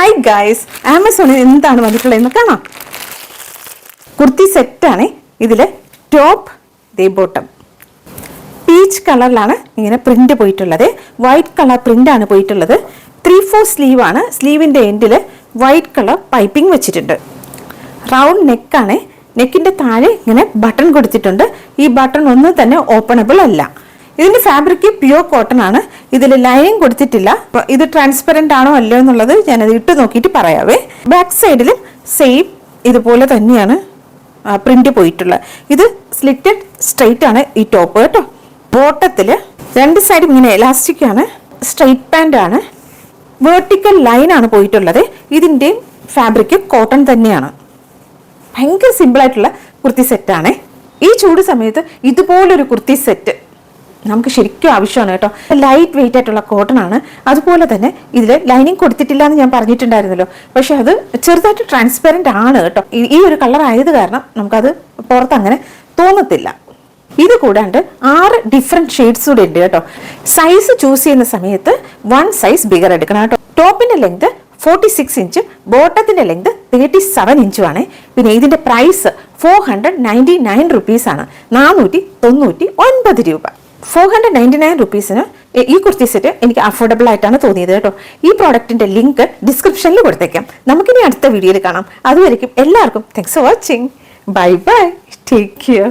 Hi guys, ആമസോണിൽ എന്താണ് വന്നിട്ടുള്ളതെന്ന് കാണാം. കുർത്തി സെറ്റാണ്. ഇതിൽ ടോപ്പ് ദേ ബോട്ടം പീച്ച് കളറിലാണ് ഇങ്ങനെ പ്രിന്റ് പോയിട്ടുള്ളത്. വൈറ്റ് കളർ പ്രിന്റ് ആണ് പോയിട്ടുള്ളത്. 3/4 സ്ലീവ് ആണ്. സ്ലീവിന്റെ എൻഡിൽ വൈറ്റ് കളർ പൈപ്പിംഗ് വെച്ചിട്ടുണ്ട്. റൗണ്ട് നെക്കാണ്. നെക്കിന്റെ താഴെ ഇങ്ങനെ ബട്ടൺ കൊടുത്തിട്ടുണ്ട്. ഈ ബട്ടൺ ഒന്നും തന്നെ ഓപ്പണബിൾ അല്ല. ഇതിന്റെ ഫാബ്രിക് പ്യൂർ കോട്ടൺ ആണ്. ഇതിൽ ലൈനിങ് കൊടുത്തിട്ടില്ല. ഇത് ട്രാൻസ്പെറന്റ് ആണോ അല്ലയോ എന്നുള്ളത് ഞാനത് ഇട്ട് നോക്കിയിട്ട് പറയാവേ. ബാക്ക് സൈഡിൽ സെയിം ഇതുപോലെ തന്നെയാണ് പ്രിന്റ് പോയിട്ടുള്ളത്. ഇത് സ്ലിറ്റഡ് സ്ട്രെയിറ്റ് ആണ് ഈ ടോപ്പ് കേട്ടോ. ബോട്ടത്തിൽ രണ്ട് സൈഡും ഇങ്ങനെ എലാസ്റ്റിക് ആണ്. സ്ട്രെയിറ്റ് പാന്റ് ആണ്. വെർട്ടിക്കൽ ലൈൻ ആണ് പോയിട്ടുള്ളത്. ഇതിന്റെ ഫാബ്രിക് കോട്ടൺ തന്നെയാണ്. ഭയങ്കര സിമ്പിൾ ആയിട്ടുള്ള കുർത്തി സെറ്റാണ്. ഈ ചൂട് സമയത്ത് ഇതുപോലൊരു കുർത്തി സെറ്റ് നമുക്ക് ശരിക്കും ആവശ്യമാണ് കേട്ടോ. ലൈറ്റ് വെയിറ്റ് ആയിട്ടുള്ള കോട്ടൺ ആണ്. അതുപോലെ തന്നെ ഇതിൽ ലൈനിങ് കൊടുത്തിട്ടില്ല എന്ന് ഞാൻ പറഞ്ഞിട്ടുണ്ടായിരുന്നല്ലോ. പക്ഷെ അത് ചെറുതായിട്ട് ട്രാൻസ്പെറന്റ് ആണ് കേട്ടോ. ഈ ഒരു കളർ ആയത് കാരണം നമുക്കത് പുറത്ത് അങ്ങനെ തോന്നത്തില്ല. ഇത് കൂടാണ്ട് 6 ഡിഫറെന്റ് ഷെയ്ഡ്സ് കൂടെ ഉണ്ട് കേട്ടോ. സൈസ് ചൂസ് ചെയ്യുന്ന സമയത്ത് 1 സൈസ് ബിഗർ എടുക്കണം കേട്ടോ. ടോപ്പിന്റെ ലെങ്ത് 46 ഇഞ്ച്, ബോട്ടത്തിന്റെ ലെങ്ത് 37 ഇഞ്ചുമാണ്. പിന്നെ ഇതിന്റെ പ്രൈസ് 499 റുപ്പീസാണ്. 499 രൂപ. 499 റുപ്പീസിന് ഈ കുർത്തി സെറ്റ് എനിക്ക് അഫോർഡബിൾ ആയിട്ടാണ് തോന്നിയത് കേട്ടോ. ഈ പ്രോഡക്റ്റിന്റെ ലിങ്ക് ഡിസ്ക്രിപ്ഷനിൽ കൊടുത്തേക്കാം. നമുക്കിനി അടുത്ത വീഡിയോയിൽ കാണാം. അതുവരെയ്ക്കും എല്ലാവർക്കും thanks for watching. Bye bye, take care.